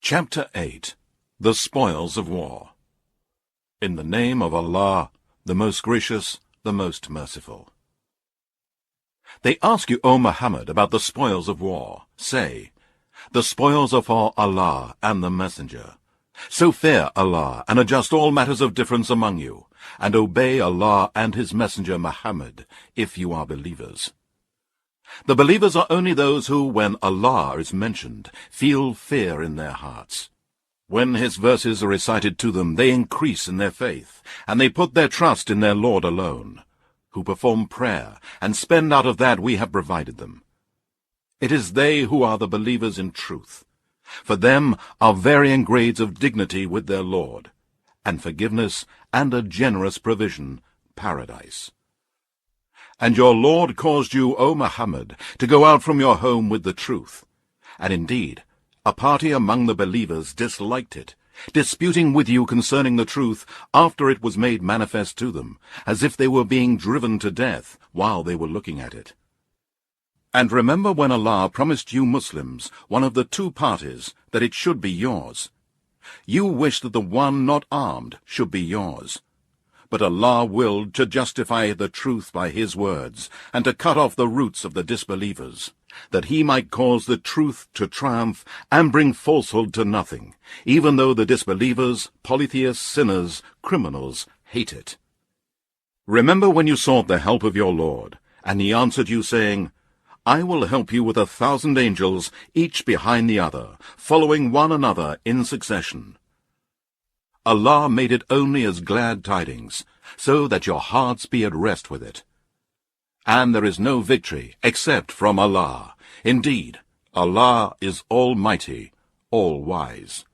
Chapter 8. The Spoils of War. In the name of Allah, the most gracious, the most merciful. They ask you, O Muhammad, about the spoils of war. Say, the spoils are for Allah and the Messenger. So fear Allah, and adjust all matters of difference among you, and obey Allah and His Messenger Muhammad, if you are believers. The believers are only those who, when Allah is mentioned, feel fear in their hearts. When His verses are recited to them, they increase in their faith, and they put their trust in their Lord alone, who perform prayer and spend out of that we have provided them. It is they who are the believers in truth. For them are varying grades of dignity with their Lord, and forgiveness and a generous provision, paradise. And your Lord caused you, O Muhammad, to go out from your home with the truth. And indeed, a party among the believers disliked it, disputing with you concerning the truth after it was made manifest to them, as if they were being driven to death while they were looking at it. And remember when Allah promised you Muslims, one of the two parties, that it should be yours. You wished that the one not armed should be yours. But Allah willed to justify the truth by His words, and to cut off the roots of the disbelievers, that He might cause the truth to triumph and bring falsehood to nothing, even though the disbelievers, polytheists, sinners, criminals hate it. Remember when you sought the help of your Lord, and He answered you, saying, I will help you with 1,000 angels, each behind the other, following one another in succession. Allah made it only as glad tidings, so that your hearts be at rest with it. And there is no victory except from Allah. Indeed, Allah is Almighty, All-Wise.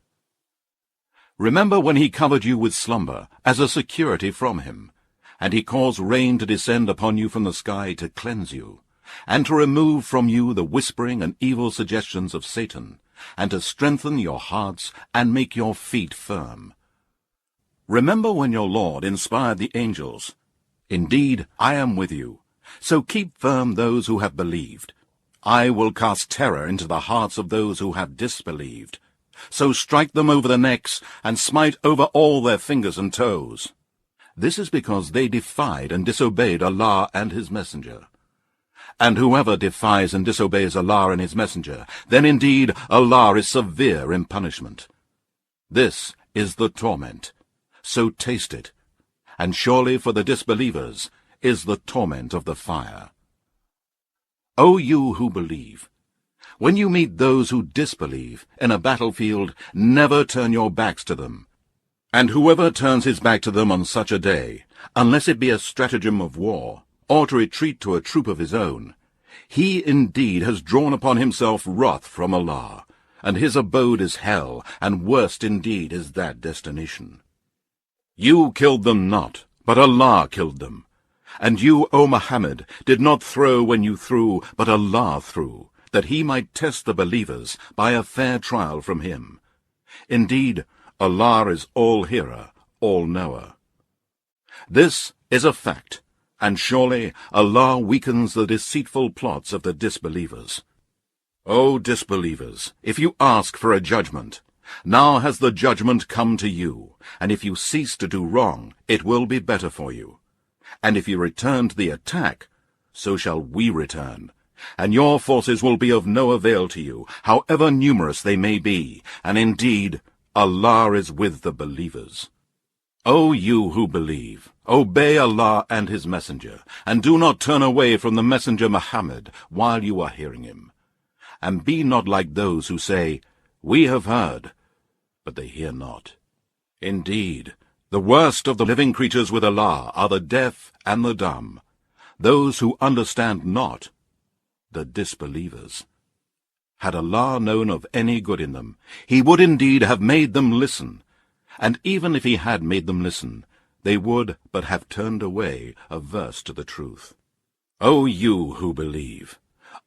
Remember when He covered you with slumber as a security from Him, and He caused rain to descend upon you from the sky to cleanse you, and to remove from you the whispering and evil suggestions of Satan, and to strengthen your hearts and make your feet firm. Remember when your Lord inspired the angels, Indeed, I am with you, so keep firm those who have believed. I will cast terror into the hearts of those who have disbelieved. So strike them over the necks, and smite over all their fingers and toes. This is because they defied and disobeyed Allah and His Messenger. And whoever defies and disobeys Allah and His Messenger, then indeed Allah is severe in punishment. This is the torment. So taste it, and surely for the disbelievers is the torment of the fire. O you who believe, when you meet those who disbelieve in a battlefield, never turn your backs to them. And whoever turns his back to them on such a day, unless it be a stratagem of war, or to retreat to a troop of his own, he indeed has drawn upon himself wrath from Allah, and his abode is hell, and worst indeed is that destination. You killed them not, but Allah killed them. And you, O Muhammad, did not throw when you threw, but Allah threw, that He might test the believers by a fair trial from Him. Indeed, Allah is all-hearer, all-knower. This is a fact, and surely Allah weakens the deceitful plots of the disbelievers. O disbelievers, if you ask for a judgment, now has the judgment come to you, and if you cease to do wrong, it will be better for you. And if you return to the attack, so shall we return. And your forces will be of no avail to you, however numerous they may be, and indeed, Allah is with the believers. O you who believe, obey Allah and His Messenger, and do not turn away from the Messenger Muhammad while you are hearing him. And be not like those who say, We have heard, but they hear not. Indeed, the worst of the living creatures with Allah are the deaf and the dumb, those who understand not, the disbelievers. Had Allah known of any good in them, He would indeed have made them listen, and even if He had made them listen, they would but have turned away, averse to the truth. O you who believe,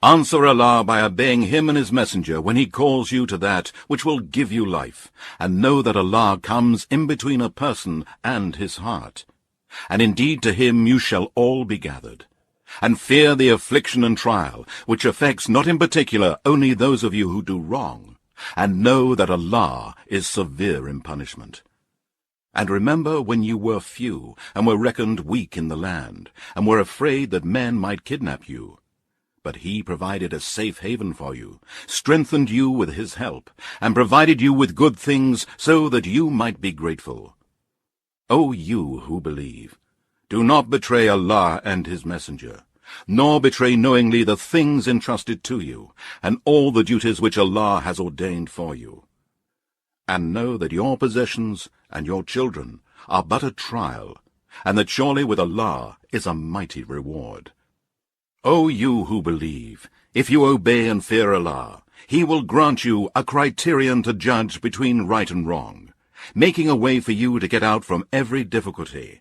answer Allah by obeying Him and His Messenger when He calls you to that which will give you life, and know that Allah comes in between a person and his heart. And indeed to Him you shall all be gathered. And fear the affliction and trial, which affects not in particular only those of you who do wrong, and know that Allah is severe in punishment. And remember when you were few, and were reckoned weak in the land, and were afraid that men might kidnap you. But he provided a safe haven for you, strengthened you with his help, and provided you with good things so that you might be grateful. O you who believe, do not betray Allah and his messenger, nor betray knowingly the things entrusted to you, and all the duties which Allah has ordained for you. And know that your possessions and your children are but a trial, and that surely with Allah is a mighty reward. O you who believe, if you obey and fear Allah, he will grant you a criterion to judge between right and wrong, making a way for you to get out from every difficulty,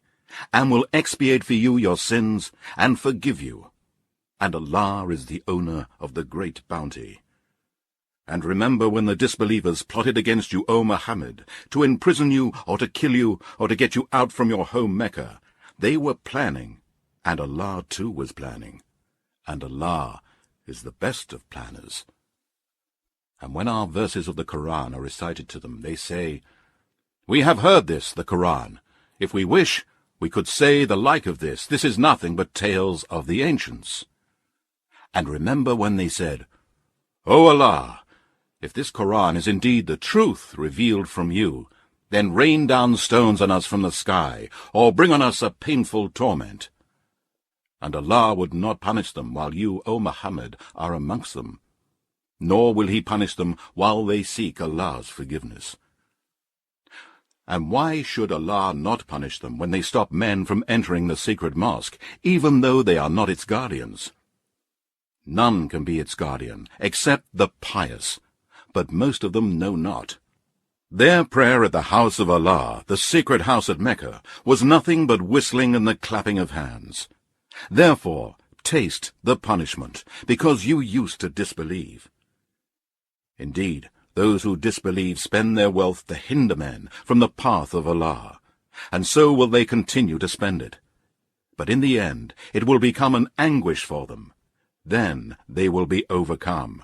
and will expiate for you your sins and forgive you. And Allah is the owner of the great bounty. And remember when the disbelievers plotted against you, O Muhammad, to imprison you or to kill you or to get you out from your home Mecca. They were planning, and Allah too was planning. And Allah is the best of planners. And when our verses of the Quran are recited to them, they say, "We have heard this, the Quran. If we wish, we could say the like of this. This is nothing but tales of the ancients." And remember when they said, "O Allah, if this Quran is indeed the truth revealed from you, then rain down stones on us from the sky, or bring on us a painful torment." And Allah would not punish them while you, O Muhammad, are amongst them, nor will he punish them while they seek Allah's forgiveness. And why should Allah not punish them when they stop men from entering the sacred mosque, even though they are not its guardians? None can be its guardian, except the pious, but most of them know not. Their prayer at the house of Allah, the sacred house at Mecca, was nothing but whistling and the clapping of hands. Therefore, taste the punishment, because you used to disbelieve. Indeed, those who disbelieve spend their wealth to hinder men from the path of Allah, and so will they continue to spend it. But in the end, it will become an anguish for them. Then they will be overcome.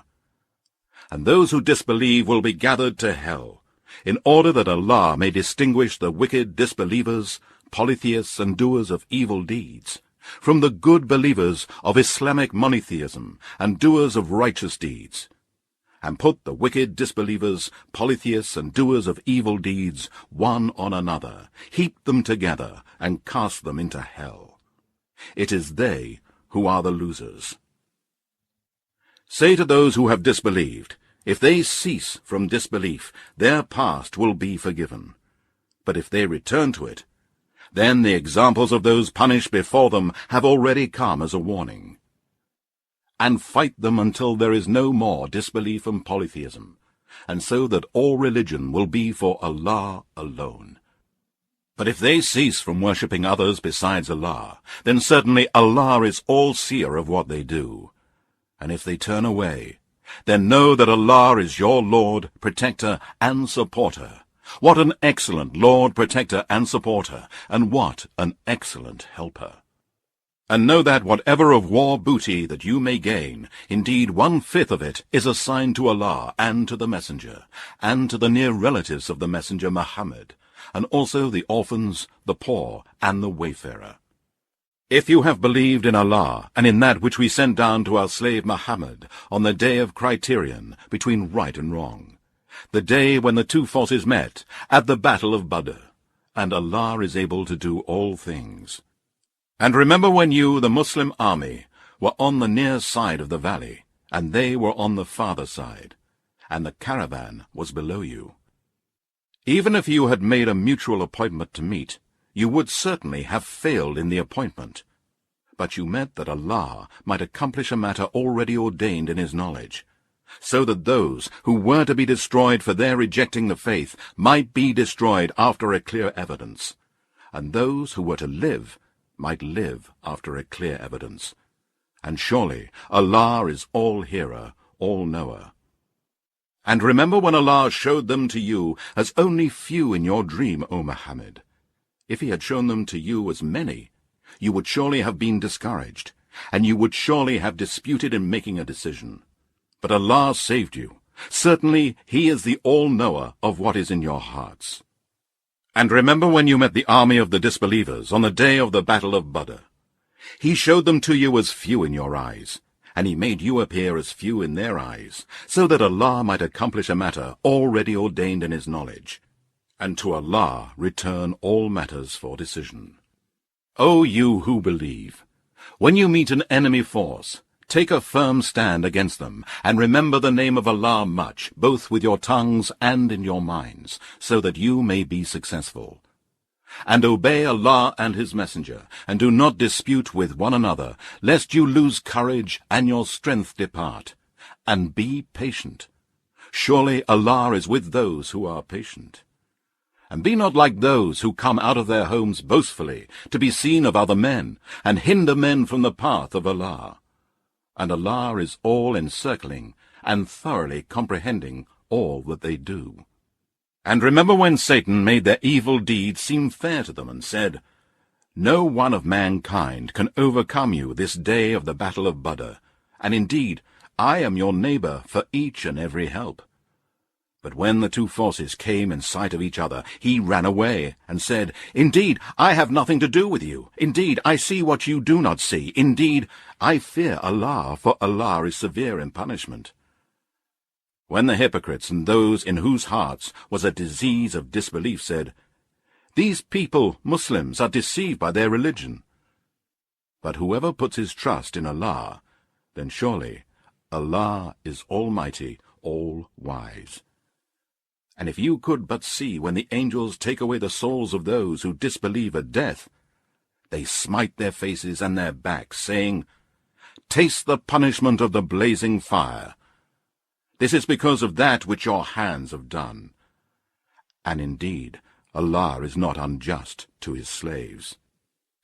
And those who disbelieve will be gathered to hell, in order that Allah may distinguish the wicked disbelievers, polytheists, and doers of evil deeds, from the good believers of Islamic monotheism and doers of righteous deeds, and put the wicked disbelievers, polytheists, and doers of evil deeds one on another, heap them together, and cast them into hell. It is they who are the losers. Say to those who have disbelieved, if they cease from disbelief, their past will be forgiven. But if they return to it, then the examples of those punished before them have already come as a warning. And fight them until there is no more disbelief and polytheism, and so that all religion will be for Allah alone. But if they cease from worshipping others besides Allah, then certainly Allah is all-seer of what they do. And if they turn away, then know that Allah is your Lord, protector, and supporter. What an excellent Lord, protector, and supporter, and what an excellent helper. And know that whatever of war booty that you may gain, indeed 1/5 of it is assigned to Allah and to the Messenger, and to the near relatives of the Messenger Muhammad, and also the orphans, the poor, and the wayfarer. If you have believed in Allah, and in that which we sent down to our slave Muhammad, on the day of criterion between right and wrong, the day when the two forces met, at the battle of Badr, and Allah is able to do all things. And remember when you, the Muslim army, were on the near side of the valley, and they were on the farther side, and the caravan was below you. Even if you had made a mutual appointment to meet, you would certainly have failed in the appointment. But you meant that Allah might accomplish a matter already ordained in his knowledge, so that those who were to be destroyed for their rejecting the faith might be destroyed after a clear evidence, and those who were to live might live after a clear evidence. And surely Allah is all-hearer, all-knower. And remember when Allah showed them to you as only few in your dream, O Muhammad. If he had shown them to you as many, you would surely have been discouraged, and you would surely have disputed in making a decision. But Allah saved you, Certainly he is the all-knower of what is in your hearts. And remember when you met the army of the disbelievers on the day of the battle of Badr. He showed them to you as few in your eyes, and he made you appear as few in their eyes, so that Allah might accomplish a matter already ordained in his knowledge, and to Allah return all matters for decision. O you who believe, when you meet an enemy force, take a firm stand against them, and remember the name of Allah much, both with your tongues and in your minds, so that you may be successful. And obey Allah and his messenger, and do not dispute with one another, lest you lose courage and your strength depart. And be patient. Surely Allah is with those who are patient. And be not like those who come out of their homes boastfully, to be seen of other men, and hinder men from the path of Allah. And Allah is all-encircling, and thoroughly comprehending all that they do. And remember when Satan made their evil deeds seem fair to them, and said, No one of mankind can overcome you this day of the battle of Badr, and indeed I am your neighbor for each and every help. But when the two forces came in sight of each other, he ran away, and said, Indeed, I have nothing to do with you. Indeed, I see what you do not see. Indeed, I fear Allah, for Allah is severe in punishment. When the hypocrites and those in whose hearts was a disease of disbelief said, These people, Muslims, are deceived by their religion. But whoever puts his trust in Allah, then surely Allah is Almighty, all-wise. And if you could but see when the angels take away the souls of those who disbelieve at death, they smite their faces and their backs, saying, Taste the punishment of the blazing fire. This is because of that which your hands have done. And indeed, Allah is not unjust to his slaves.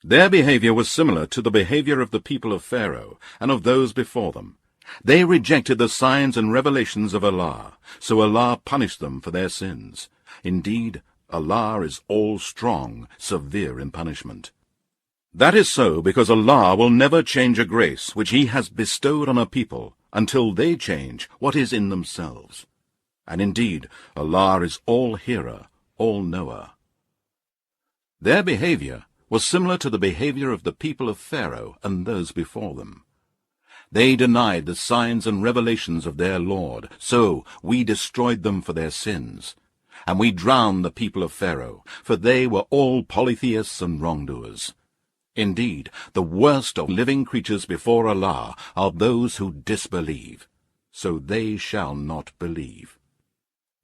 Their behavior was similar to the behavior of the people of Pharaoh and of those before them. They rejected the signs and revelations of Allah, so Allah punished them for their sins. Indeed, Allah is all-strong, severe in punishment. That is so because Allah will never change a grace which he has bestowed on a people until they change what is in themselves. And indeed, Allah is all-hearer, all-knower. Their behavior was similar to the behavior of the people of Pharaoh and those before them. They denied the signs and revelations of their Lord, so we destroyed them for their sins. And we drowned the people of Pharaoh, for they were all polytheists and wrongdoers. Indeed, the worst of living creatures before Allah are those who disbelieve, so they shall not believe.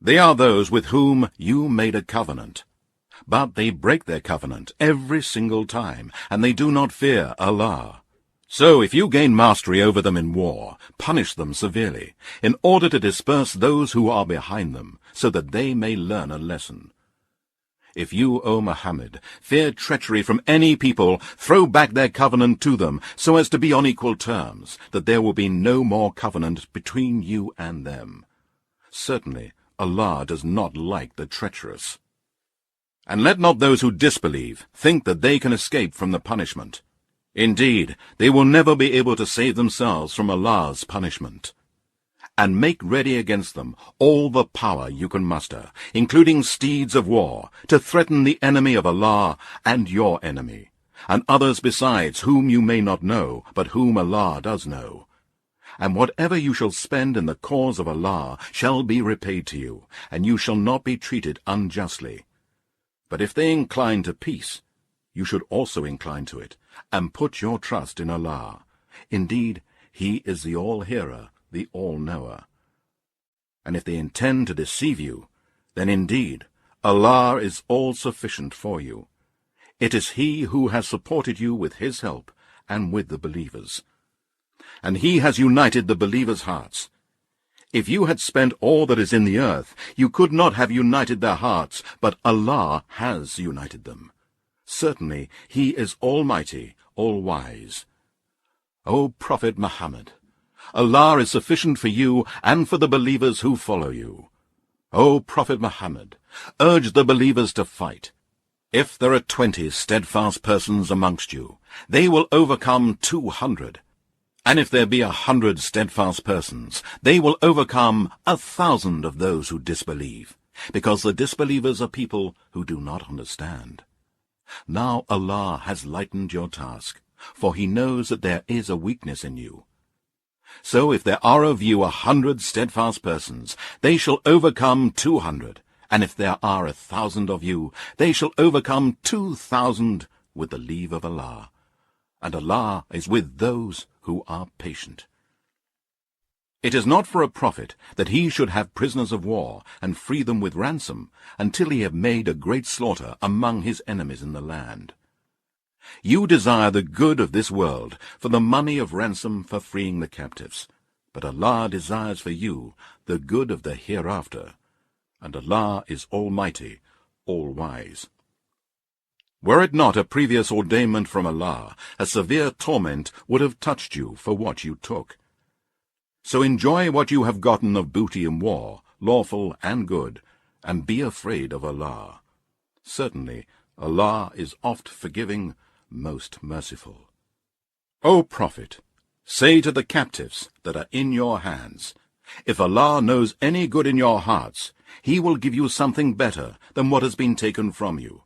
They are those with whom you made a covenant, but they break their covenant every single time, and they do not fear Allah. So if you gain mastery over them in war, punish them severely, in order to disperse those who are behind them, so that they may learn a lesson. If you, O Muhammad, fear treachery from any people, throw back their covenant to them, so as to be on equal terms, that there will be no more covenant between you and them. Certainly, Allah does not like the treacherous. And let not those who disbelieve think that they can escape from the punishment. Indeed, they will never be able to save themselves from Allah's punishment. And make ready against them all the power you can muster, including steeds of war, to threaten the enemy of Allah and your enemy, and others besides whom you may not know, but whom Allah does know. And whatever you shall spend in the cause of Allah shall be repaid to you, and you shall not be treated unjustly. But if they incline to peace, you should also incline to it, and put your trust in Allah. Indeed, he is the all-hearer, the all-knower. And if they intend to deceive you, then indeed Allah is all-sufficient for you. It is he who has supported you with his help and with the believers. And he has united the believers' hearts. If you had spent all that is in the earth, you could not have united their hearts, but Allah has united them. Certainly, he is almighty, all-wise. O Prophet Muhammad, Allah is sufficient for you and for the believers who follow you. O Prophet Muhammad, urge the believers to fight. If there are 20 steadfast persons amongst you, they will overcome 200. And if there be 100 steadfast persons, they will overcome 1,000 of those who disbelieve, because the disbelievers are people who do not understand. Now Allah has lightened your task, for He knows that there is a weakness in you. So if there are of you 100 steadfast persons, they shall overcome 200, and if there are 1,000 of you, they shall overcome 2,000 with the leave of Allah. And Allah is with those who are patient. It is not for a prophet that he should have prisoners of war and free them with ransom until he have made a great slaughter among his enemies in the land. You desire the good of this world for the money of ransom for freeing the captives, but Allah desires for you the good of the hereafter, and Allah is Almighty, All-Wise. Were it not a previous ordainment from Allah, a severe torment would have touched you for what you took. So enjoy what you have gotten of booty in war, lawful and good, and be afraid of Allah. Certainly, Allah is oft forgiving, most merciful. O Prophet, say to the captives that are in your hands, if Allah knows any good in your hearts, He will give you something better than what has been taken from you,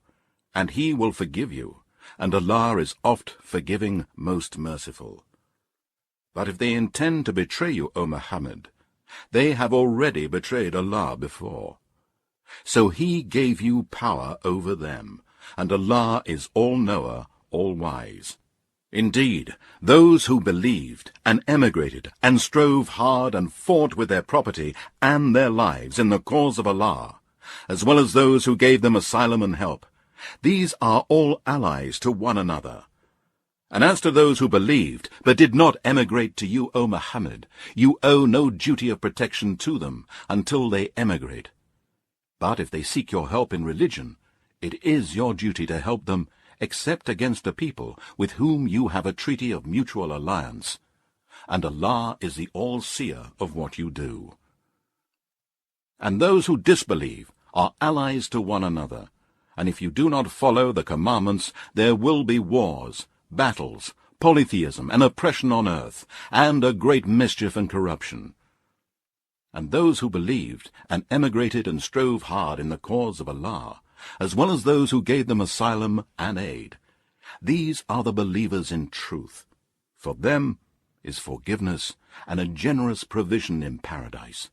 and He will forgive you, and Allah is oft forgiving, most merciful. But if they intend to betray you, O Muhammad, they have already betrayed Allah before. So He gave you power over them, and Allah is all-knower, all-wise. Indeed, those who believed and emigrated and strove hard and fought with their property and their lives in the cause of Allah, as well as those who gave them asylum and help, these are all allies to one another. And as to those who believed, but did not emigrate to you, O Muhammad, you owe no duty of protection to them until they emigrate. But if they seek your help in religion, it is your duty to help them, except against a people with whom you have a treaty of mutual alliance. And Allah is the all-seer of what you do. And those who disbelieve are allies to one another, and if you do not follow the commandments, there will be wars, battles, polytheism, and oppression on earth, and a great mischief and corruption. And those who believed and emigrated and strove hard in the cause of Allah, as well as those who gave them asylum and aid, these are the believers in truth. For them is forgiveness and a generous provision in paradise.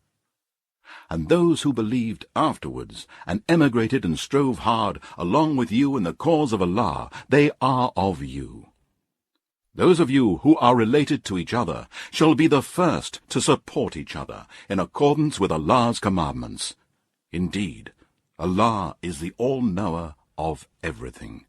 And those who believed afterwards and emigrated and strove hard along with you in the cause of Allah, they are of you. Those of you who are related to each other shall be the first to support each other in accordance with Allah's commandments. Indeed, Allah is the all-knower of everything.